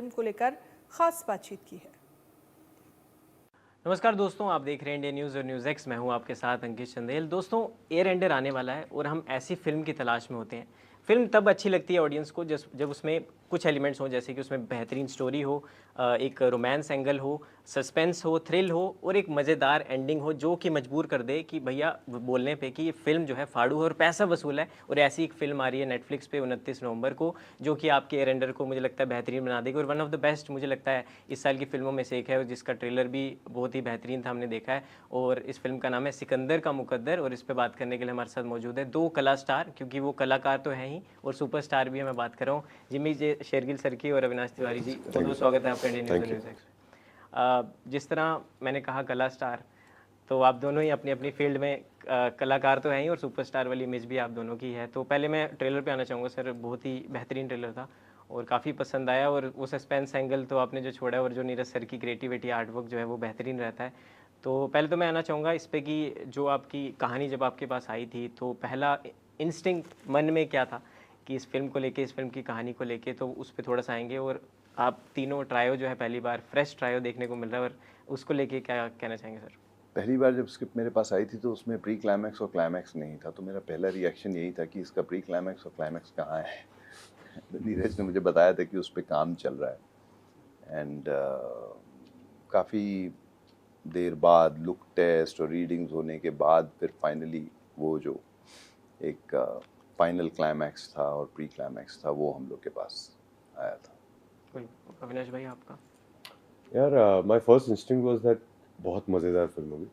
Film को लेकर खास बातचीत की है। नमस्कार दोस्तों, आप देख रहे हैं इंडिया न्यूज़ और न्यूज़ एक्स। मैं हूं आपके साथ अंकित चंदेल। दोस्तों, एयर एंडर आने वाला है और हम ऐसी फिल्म की तलाश में होते हैं। फिल्म तब अच्छी लगती है ऑडियंस को जब उसमें कुछ एलिमेंट्स हों, जैसे कि उसमें बेहतरीन स्टोरी हो, एक रोमांस एंगल हो, सस्पेंस हो, थ्रिल हो और एक मज़ेदार एंडिंग हो जो कि मजबूर कर दे कि भैया बोलने पे कि ये फिल्म जो है फाड़ू है और पैसा वसूल है। और ऐसी एक फिल्म आ रही है नेटफ्लिक्स पे 29 नवंबर को, जो कि आपके एयर एंडर को मुझे लगता है बेहतरीन बना देगी और वन ऑफ द बेस्ट मुझे लगता है इस साल की फिल्मों में से एक है, जिसका ट्रेलर भी बहुत ही बेहतरीन था, हमने देखा है। और इस फिल्म का नाम है सिकंदर का मुकद्दर। और इस पे बात करने के लिए हमारे साथ मौजूद है दो कला स्टार, क्योंकि वो कलाकार तो हैं ही और सुपरस्टार भी है। मैं बात कर रहा हूँ जिमी जे शेरगिल सर की और अविनाश तिवारी जी। बहुत बहुत स्वागत है आपका इंडियन न्यूज़ न्यूज़ एक्स में। जिस तरह मैंने कहा कला स्टार, तो आप दोनों ही अपनी अपनी फील्ड में कलाकार तो हैं ही और सुपरस्टार वाली इमेज भी आप दोनों की है। तो पहले मैं ट्रेलर पे आना चाहूँगा सर, बहुत ही बेहतरीन ट्रेलर था और काफ़ी पसंद आया। और वो सस्पेंस एंगल तो आपने जो छोड़ा है और जो नीरज सर की क्रिएटिविटी आर्ट वर्क जो है वो बेहतरीन रहता है। तो पहले तो मैं आना चाहूँगा इस पे कि जो आपकी कहानी जब आपके पास आई थी, तो पहला इंस्टिंक्ट मन में क्या था कि इस फिल्म को लेके, इस फिल्म की कहानी को लेके, तो उस पर थोड़ा सा आएंगे। और आप तीनों ट्रायो जो है पहली बार फ्रेश ट्रायो देखने को मिल रहा है, और उसको लेके क्या कहना चाहेंगे सर? पहली बार जब स्क्रिप्ट मेरे पास आई थी तो उसमें प्री क्लाइमैक्स और क्लाइमैक्स नहीं था, तो मेरा पहला रिएक्शन यही था कि इसका प्री क्लाइमैक्स और क्लाइमैक्स कहाँ है। तो नीरज ने मुझे बताया था कि उस पर काम चल रहा है। एंड काफ़ी देर बाद लुक टेस्ट और रीडिंग्स होने के बाद फिर फाइनली वो जो एक फाइनल क्लाइमैक्स था और प्री क्लाइमैक्स था वो हम लोग के पास आया था। अविनाश भाई आपका? यार my first instinct was that बहुत मज़ेदार फिल्म होगी,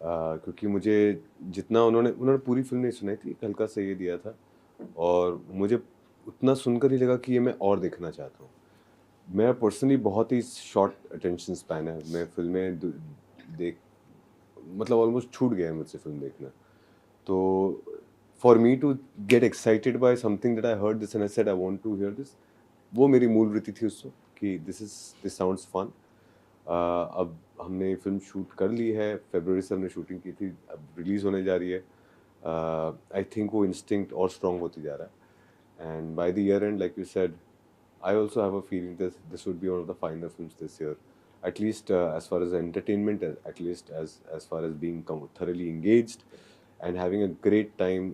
क्योंकि मुझे जितना उन्होंने पूरी फिल्म नहीं सुनाई थी, एक हल्का सा ये दिया था और मुझे उतना सुनकर ही लगा कि ये मैं और देखना चाहता हूँ। मैं पर्सनली बहुत ही शॉर्ट अटेंशन स्पैन है, मैं फिल्में देख मतलब ऑलमोस्ट छूट गया है मुझसे फिल्म देखना। तो for me to get excited by something that I heard this and I said I want to hear this, वो मेरी मूल वृत्ति थी उस वक्त कि दिस साउंड्स फन। अब हमने फिल्म शूट कर ली है, फरवरी से हमने शूटिंग की थी, अब रिलीज़ होने जा रही है। आई थिंक वो इंस्टिंक्ट और स्ट्रॉन्ग होती जा रहा है and by the year and like you said, I also have a feeling that this would be one of the finer films this year, at least as far as entertainment, at least as far as being thoroughly engaged and having a great time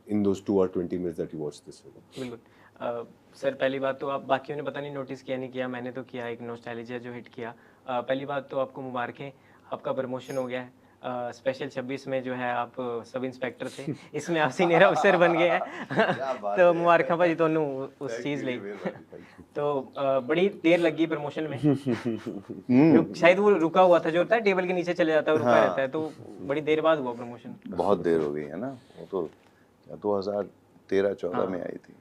in those 2 or 20 minutes that you watch this film. बिल्कुल। Sir, पहली बात तो आप बाकियों ने पता नहीं notice किया नहीं किया, मैंने तो किया, एक नॉस्टैल्जिया जो हिट किया। पहली बात तो आपको मुबारकें, आपका प्रमोशन हो गया है। स्पेशल 26 में जो है आप सब इंस्पेक्टर थे, इसमें आप सीनियर अफसर बन गए हैं। तो मुबारक भाजी ਤੁਹਾਨੂੰ उस चीज़ ਲਈ। तो बड़ी देर लगी प्रमोशन में। शायद वो रुका हुआ था, जो होता है टेबल के नीचे चले जाता है, रुका रहता है, तो बड़ी देर बाद हुआ प्रमोशन। बहुत देर हो गई है ना, वो तो 2013-14 में आई थी।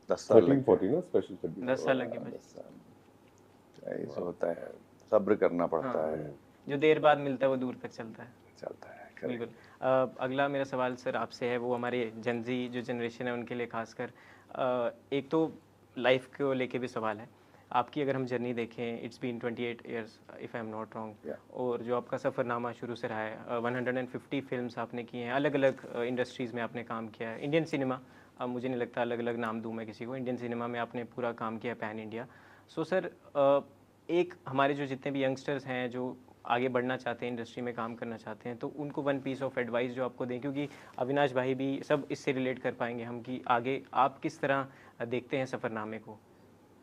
10 साल लग 13-14 ना स्पेशल 10 साल लगे भाई। 10 साल ऐसा होता है, सब्र करना पड़ता है, जो देर बाद मिलता है वो दूर तक चलता है। चलता है। बिल्कुल। अगला मेरा सवाल सर आपसे है, वो हमारे जेनजी जो जनरेशन है उनके लिए खासकर। एक तो लाइफ को लेके भी सवाल है। आपकी अगर हम जर्नी देखें, it's been 28 years if I am not wrong, और जो आपका सफ़रनामा शुरू से रहा है, 150 फिल्म्स आपने की हैं, अलग अलग इंडस्ट्रीज़ में आपने काम किया है। इंडियन सिनेमा, अब मुझे नहीं लगता अलग अलग नाम दूँ मैं किसी को, इंडियन सिनेमा में आपने पूरा काम किया पैन इंडिया। सो सर, एक हमारे जो जितने भी यंगस्टर्स हैं जो आगे बढ़ना चाहते हैं, इंडस्ट्री में काम करना चाहते हैं, तो उनको वन पीस ऑफ एडवाइस जो आपको दें, क्योंकि अविनाश भाई भी सब इससे रिलेट कर पाएंगे हम, कि आगे आप किस तरह देखते हैं सफ़रनामे को?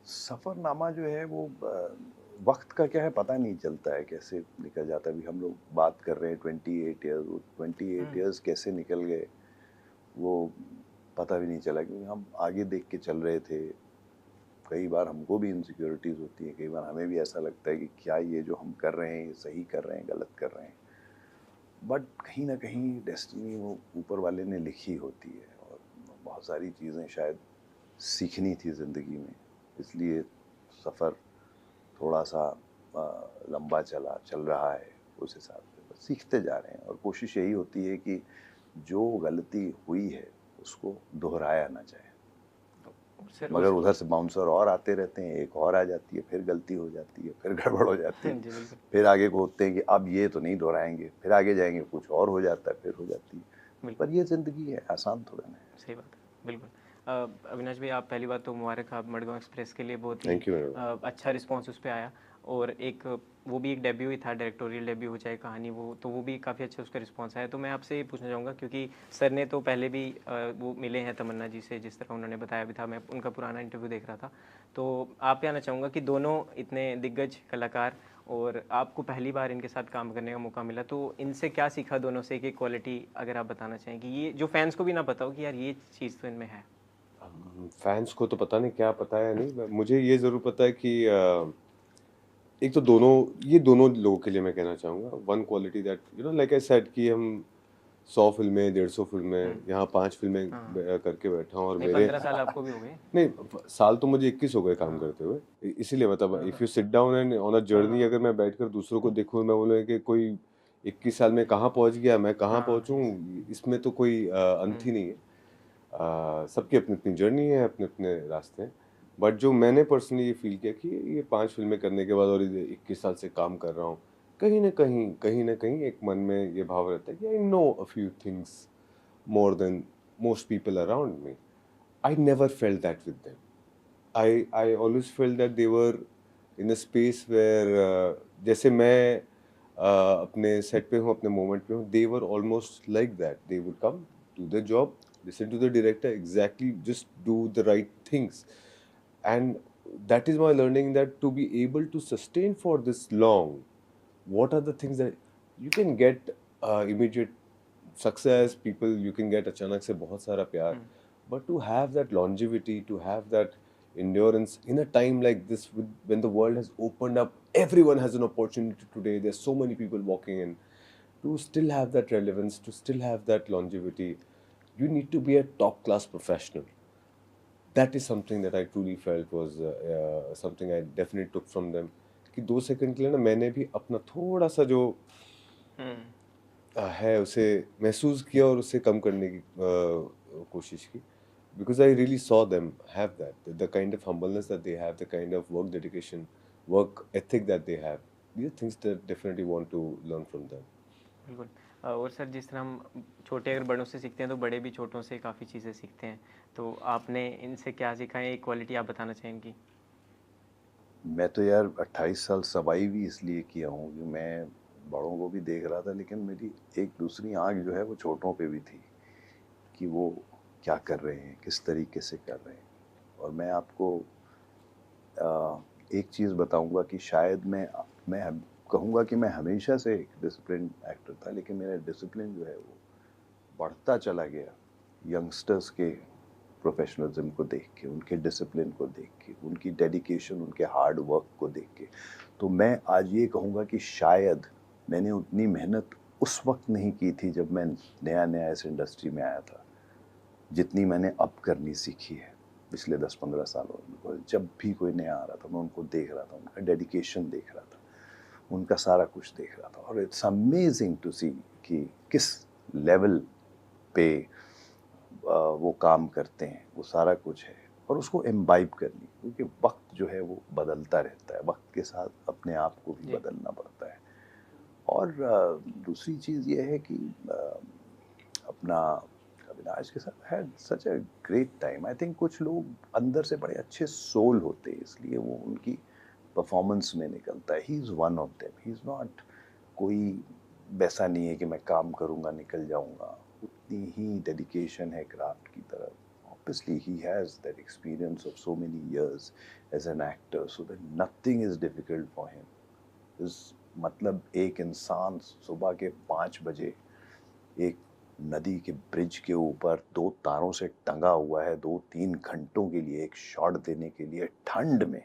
सफ़रनामा जो है वो वक्त का क्या है पता नहीं चलता है, कैसे निकल जाता है। अभी हम लोग बात कर रहे हैं 28 ईयर्स, वो 28 ईयर्स कैसे निकल गए वो पता भी नहीं चला, क्योंकि हम आगे देख के चल रहे थे। कई बार हमको भी इनसिक्योरिटीज़ होती है, कई बार हमें भी ऐसा लगता है कि क्या ये जो हम कर रहे हैं ये सही कर रहे हैं, गलत कर रहे हैं। बट कहीं ना कहीं डेस्टिनी वो ऊपर वाले ने लिखी होती है, और बहुत सारी चीज़ें शायद सीखनी थी ज़िंदगी में, इसलिए सफ़र थोड़ा सा लंबा चल रहा है। उस हिसाब से बस सीखते जा रहे हैं, और कोशिश यही होती है कि जो गलती हुई है उसको दोहराया ना जाए। मगर उधर से बाउंसर और आते रहते हैं, एक और आ जाती है, फिर गलती हो जाती है, फिर गड़बड़ हो जाती है, फिर आगे को होते हैं कि अब ये तो नहीं दोहराएंगे, फिर आगे जाएंगे कुछ और हो जाता है, फिर हो जाती है। पर ये ज़िंदगी है, आसान थोड़ा ना है। सही बात है, बिल्कुल। अविनाश भाई, आप पहली बात तो मुबारक आप मडगांव एक्सप्रेस के लिए, बहुत ही Thank you very much. अच्छा रिस्पांस उस पर आया। और एक वो भी एक डेब्यू ही था, डायरेक्टोरियल डेब्यू हो चाहे कहानी, वो भी काफ़ी अच्छा उसका रिस्पांस आया। तो मैं आपसे ये पूछना चाहूँगा, क्योंकि सर ने तो पहले भी वो मिले हैं तमन्ना जी से, जिस तरह उन्होंने बताया भी था, मैं उनका पुराना इंटरव्यू देख रहा था। तो आप जानना चाहूँगा कि दोनों इतने दिग्गज कलाकार, और आपको पहली बार इनके साथ काम करने का मौका मिला, तो इनसे क्या सीखा दोनों से, कि क्वालिटी अगर आप बताना चाहें कि ये जो फैंस को भी ना पता हो कि यार ये चीज़ तो इनमें है। फैंस को तो पता नहीं क्या पता है या नहीं, मुझे ये ज़रूर पता है कि एक तो ये दोनों लोगों के लिए मैं कहना चाहूँगा, one quality that like I said कि हम 100 फिल्में, 150 फिल्में, यहाँ 5 फिल्में हाँ। करके बैठा हूँ, और नहीं, मेरे 15 साल आपको भी हो गए। नहीं साल तो मुझे 21 हो गए काम हाँ। करते हुए, इसीलिए मतलब if you sit down and on a journey, अगर मैं बैठकर दूसरों को देखूँ, मैं बोलूँ कि कोई 21 साल में कहाँ पहुँच गया, मैं कहाँ हाँ। पहुँचूँ, इसमें तो कोई अंत ही नहीं है। सबकी अपनी-अपनी जर्नी है, अपने-अपने रास्ते हैं। बट जो मैंने पर्सनली ये फ़ील किया कि ये 5 फ़िल्में करने के बाद और ये 21 साल से काम कर रहा हूँ, कहीं न कहीं एक मन में ये भाव रहता है कि I know a few things more than most people around me. I never felt that with them. I always felt that they were in a space where जैसे मैं अपने सेट पे हूँ, अपने मोमेंट पे हूँ, they were almost like that. They would come, do their job, listen to the director, exactly just do the right things. And that is my learning, that to be able to sustain for this long, what are the things that you can get immediate success, people you can get अचानक से बहुत सारा प्यार, but to have that longevity, to have that endurance in a time like this, when the world has opened up, everyone has an opportunity today, there's so many people walking in, to still have that relevance, to still have that longevity, you need to be a top class professional. That is something that I truly felt was something I definitely took from them, कि 2 second के लिए ना मैंने भी अपना थोड़ा सा जो है उसे महसूस किया और उसे कम करने की कोशिश की, because I really saw them have that, the kind of humbleness that they have, the kind of work dedication, work ethic that they have. These are things that definitely want to learn from them. बिल्कुल। और sir, जिस तरह हम छोटे अगर बड़ों से सीखते हैं, तो बड़े भी छोटों से काफ़ी चीज़ें सीखते हैं। तो आपने इनसे क्या सीखा है, एक क्वालिटी आप बताना चाहें इनकी? मैं तो यार 28 साल सवाई भी इसलिए किया हूँ कि मैं बड़ों को भी देख रहा था, लेकिन मेरी एक दूसरी आँख जो है वो छोटों पे भी थी कि वो क्या कर रहे हैं, किस तरीके से कर रहे हैं। और मैं आपको एक चीज़ बताऊंगा कि शायद मैं कहूँगा कि मैं हमेशा से एक डिसिप्लिन एक्टर था, लेकिन मेरा डिसिप्लिन जो है वो बढ़ता चला गया यंगस्टर्स के प्रोफेशनलिज्म को देख के, उनके डिसिप्लिन को देख के, उनकी डेडिकेशन, उनके हार्ड वर्क को देख के। तो मैं आज ये कहूँगा कि शायद मैंने उतनी मेहनत उस वक्त नहीं की थी जब मैं नया इस इंडस्ट्री में आया था, जितनी मैंने अब करनी सीखी है पिछले 10-15 सालों में। जब भी कोई नया आ रहा था, मैं उनको देख रहा था, उनका डेडिकेशन देख रहा था, उनका सारा कुछ देख रहा था, और इट्स अमेजिंग टू सी कि किस लेवल पे वो काम करते हैं, वो सारा कुछ है। और उसको इम्बाइब करनी, क्योंकि वक्त जो है वो बदलता रहता है, वक्त के साथ अपने आप को भी बदलना पड़ता है। और दूसरी चीज़ ये है कि अपना अविनाश के साथ had such a great time. I think कुछ लोग अंदर से बड़े अच्छे सोल होते हैं, इसलिए वो उनकी परफॉर्मेंस में निकलता है। He is one of them. He is not कोई वैसा नहीं है कि मैं काम करूँगा निकल जाऊँगा, उतनी ही डेडिकेशन है क्राफ्ट की तरफ। Obviously he has that experience of so many years as an actor, so that nothing is difficult for him. मतलब एक इंसान सुबह के 5 बजे एक नदी के ब्रिज के ऊपर 2 तारों से टंगा हुआ है, 2-3 घंटों के लिए एक शॉट देने के लिए ठंड में,